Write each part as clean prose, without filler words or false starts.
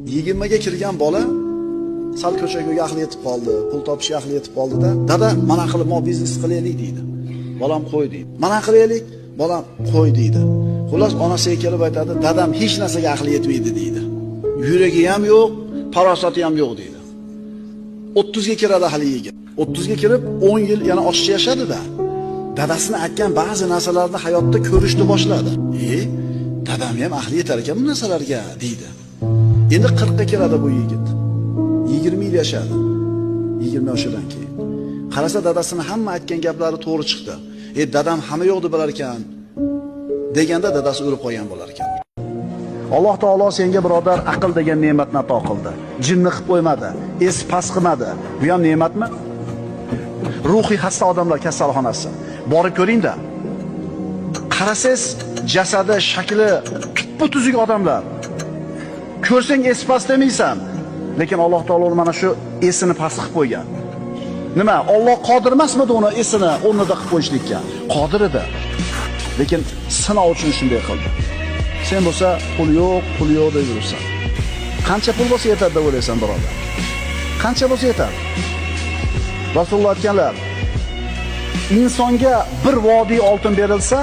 20 ga kirgan bola sal ko'chaga aqli yetib qoldi, pul topishga aqli yetib qoldida, dada, mana qilib mo biznes qilaylik deydi. Bolam qo'y deydi. Mana qilaylik, bolam qo'y deydi. Xullas onasiga kelib aytadi, dadam hech narsaga aqli yetmaydi deydi. Yuragi ham yo'q, farosati ham yo'q deydi. 30 ga kiradi hali yigit. 30 ga kirib 10 yil yana oshiqcha yashadi-da. Dadasini aytgan ba'zi narsalarni hayotda ko'rishni boshladi. Dadam ham aqli yetar ekan bu narsalarga deydi. Endi 40 ga kiradi bu yigit. 20 yil yashadi. 20 yoshdan keyin. Qarasa dadasini hamma aytgan gaplari to'g'ri chiqdi. Dadam hamma yo'qni bilar ekan deganda dadasi o'lib qolgan bo'lar ekan. Alloh taolo senga birodar aql degan ne'matni ato qildi. Jinni qilib qo'ymadi, es pas qilmadi. Bu ham ne'matmi? Ruhiy xasta odamlar kasalxonasi. Borib ko'ring-da. Qarasangiz, jasadi, shakli tuppa-tuzuk odamlar. Ko'rsang es pas demaysan. Lekin Alloh taolo mana shu esini past qilib qo'ygan. Nima? Alloh qodir emasmidi uni esini o'rnida qilib qo'yishlikka? Qodir edi. Lekin sinov uchun shunday qildi. Sen bo'lsa pul yo'q deb yursan. Qancha pul bo'lsa yetadi deb o'ylaysan, birodar? Qancha bo'lsa yetadi? Rasululloh aytganlar, insonga bir vodiy oltin berilsa,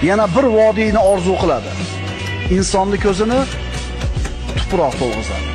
yana bir vodiyni orzu qiladi. Insonning ko'zini tuproq to'lg'izadi.